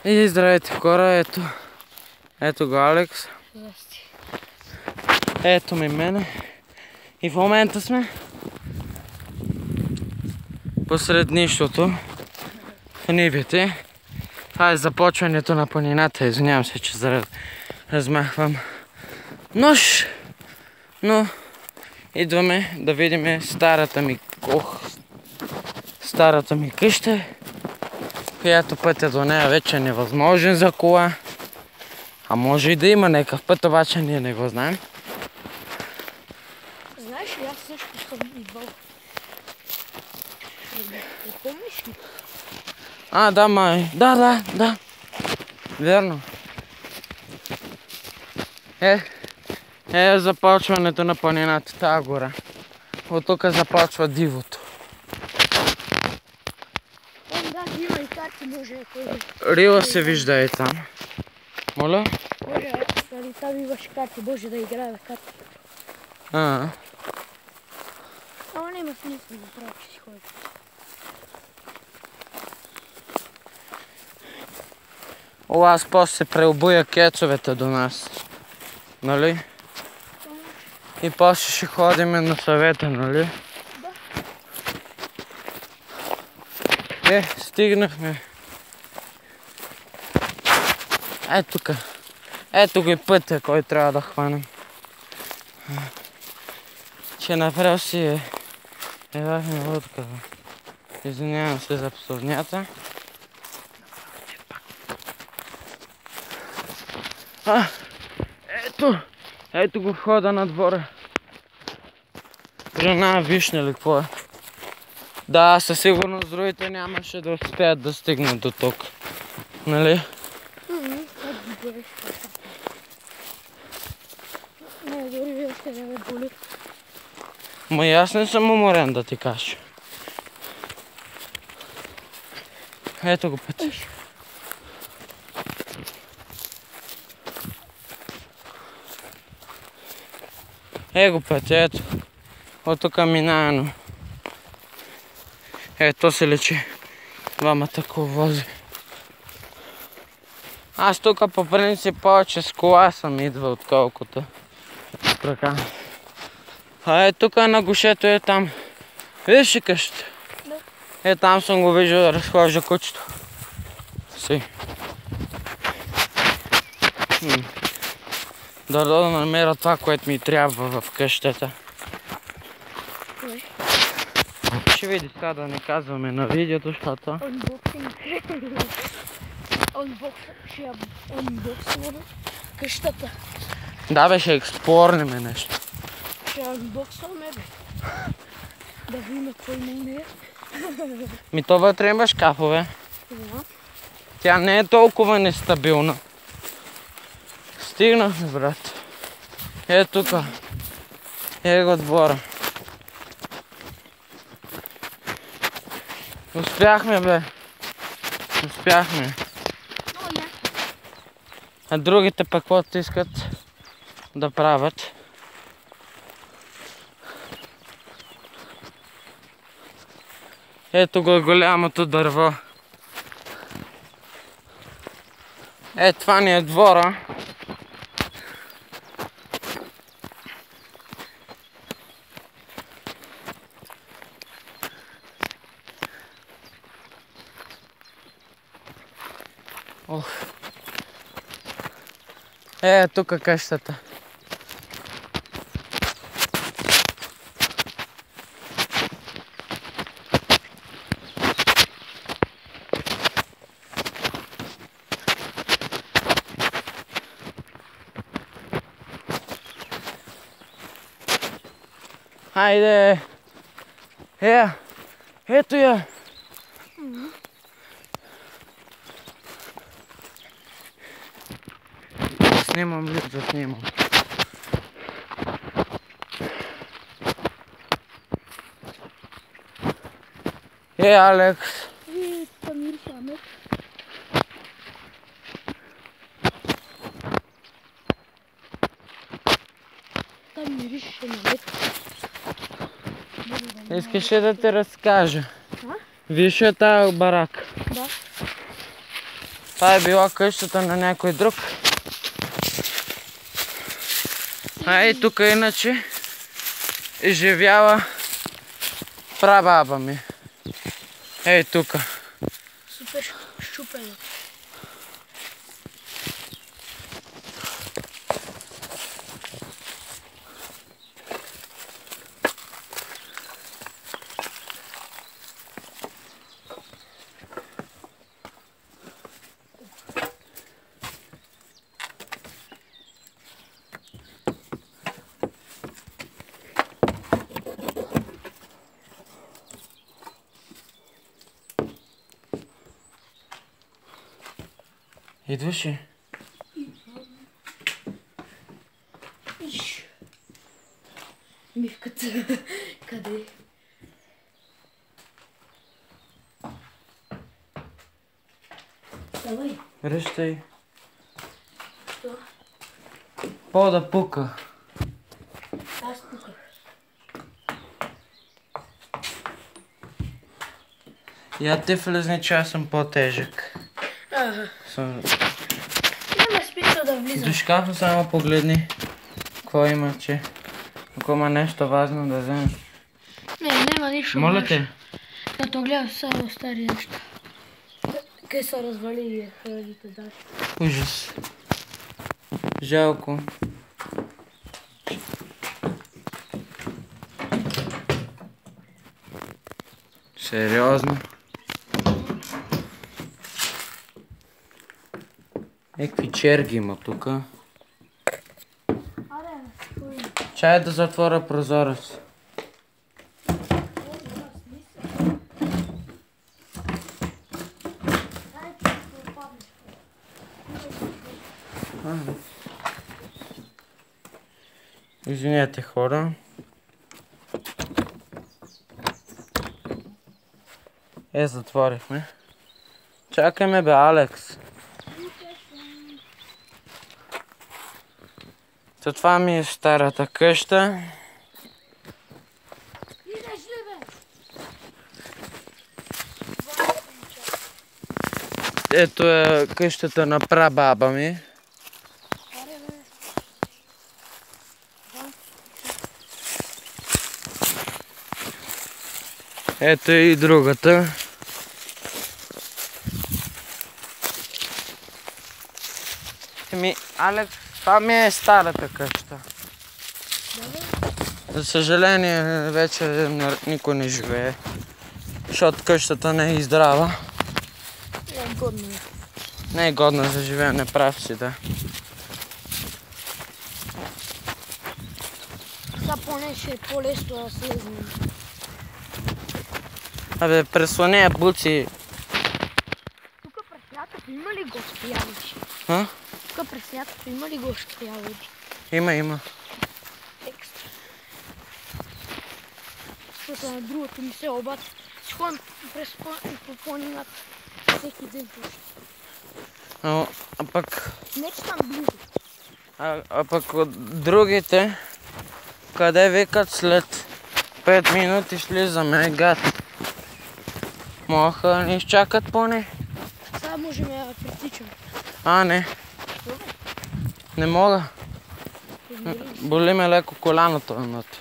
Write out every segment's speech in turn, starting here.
И здравейте хора, ето го Алекс. Здрасти. Ето ми мене. И в момента сме посред нищото, в нивите. Това е започването на планината. Извинявам се, че размахвам нож. Но идваме да видим старата ми къща, която пътя до нея вече е невъзможен за кола. А може и да има някакъв път, обаче ние не го знаем. Знаеш ли, аз също съм идвал. Не помниш ли? А, да, май. Да. Верно. Започването на планината, тази гора. От тук започва дивото. Да, има и карти, може. Рила се вижда и там. Моля? Може, нали там имаш карти, може да играем карти. Ама няма смисъл да правя, че си ходиш. аз после се преобуя кецовете до нас. Нали? И после ще ходим на съвета, нали? Да. Стигнахме. Ето тук. Ето го и пътя, който трябва да хванем. Че направо си е важна лодка. Извинявам се за псовнята. Ето го входа на двора. Жена вишня ли какво е? Да, със сигурност другите нямаше да успеят да стигнат до тук. Нали? Не, дори още не ме боли. Ма и аз не съм уморен, да ти кажа. Ето го пътя. Го пътя, ето. От тук минавано. Ето се лечи. Двамата коловози. Аз тук по принцип повече с кола съм идва, отколкото с крака. Тук на гушето е там. Виж ли къщата? Да. Там съм го виждал да разхожда кучето. Да намеря това, което ми трябва в къщата. Ще види сега да не казваме на видеото, защото... Ще анбоксваме къщата. Да бе, ще експлорнеме нещо. Ще анбоксваме, бе. Да видим какво има у нея. То вътре има шкафове. Тя не е толкова нестабилна. Стигнахме, брат. Тук. Го двора. Успяхме, бе. Успяхме. А другите пък каквото искат да правят. Ето го голямото дърво. Това ни е двора. Тук къщата. Хайде! Ето я! Снимам ли? Заснимам. Алекс! Там миришаме. Там мирише на мед. Искаш ли да ти разкажа? Виж е тази барак. Да. Това е била къщата на някой друг. А и тук иначе е живяла прабаба ми. Ей тука. Супер щупено. Идваш ли? Мивката. Къде? Давай. Ръщай. Що? По-да пука. Аз пуках. Я ти влезни, че аз съм по-тежък. Ага. Съм... Няма смисъл да влизам. До шкафа само погледни. Какво има, че? Ако има нещо важно да вземеш. Не, няма нищо. Моля те. Като гледам само стари неща. Къде са развали храните даже. Ужас. Жалко. Сериозно. Некви черги има тука. Чай да затворя прозорец. Извинете, хора. Затворихме. Чакай ме, бе, Алекс. Това ми е старата къща. Ето е къщата на прабаба ми. Ето и другата. Алекс, това ми е старата къща. За съжаление, вече никой не живее. Защото къщата не е здрава. Не е годна. Не е годна за живеене, прав си, да. Сега поне ще е по-лесно да слезнем. Абе, преслони я буци. Тук през лятото има ли гости ябълчи? А? Тук през лятото има ли гости ябълчи? Има. Екстра. Защото на другото ми се обаче. Си ходим през планината всеки ден почти. А пък... Не че там близо. А пък от другите, къде викат след 5 минути слизаме, гад. Моха ни изчакат поне. Сега можем да притичаме. Не. Не мога. Боли ме леко коляното едното.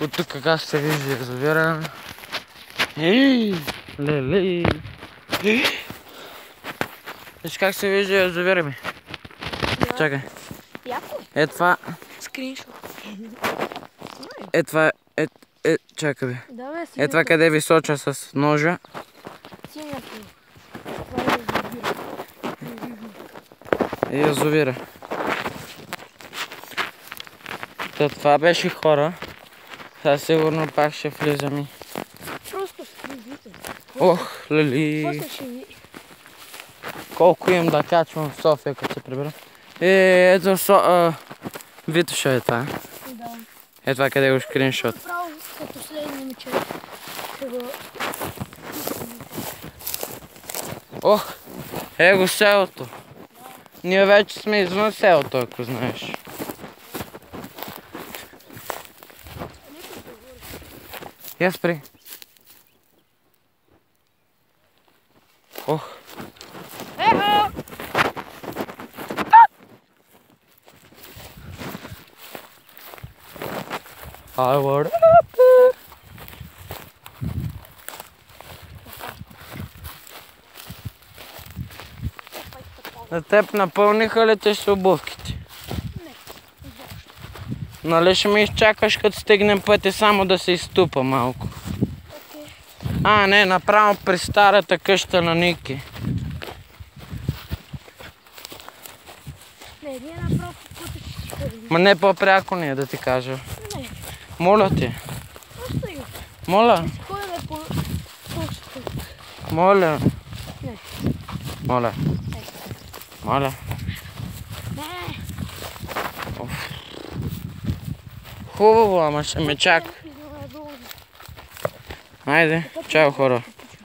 От тук как се вижда язовира. Леле. Виж как се вижда язовира ми. Чакай. Яко? Е това... Скриншот. Е това... Чакай бе. Да, бе, Е това къде ви соча с ножа. синято. Това е язовира. Язовира. Това беше хора. Сега сигурно пак ще влизаме. Просто скринжите. Ох, лели. После ще ви... Колко им да качвам в София, като се прибера. Ето Витоша е това. Да. Е това къде го скриншот. Право като следния че го... Ох, го селото. Ние вече сме извън селото, ако знаеш. Я спри. Ох, Хайде. На теб напълниха ли те с обувките? Не, изобщо. Нали ще ме изчакаш като стигнем пътя само да се изтупа малко? Окей. А, не, направо при старата къща на Ники. Не, ние направо по пътя ще си ходим. Ма не по-пряко ни е да ти кажа. Не, Моля ти. остави го. Моля. Ще ходим по пощата. Моля. Не. Моля. Ей. Моля. Не. Хубаво, ама ще ме чака. Айде, чао хора.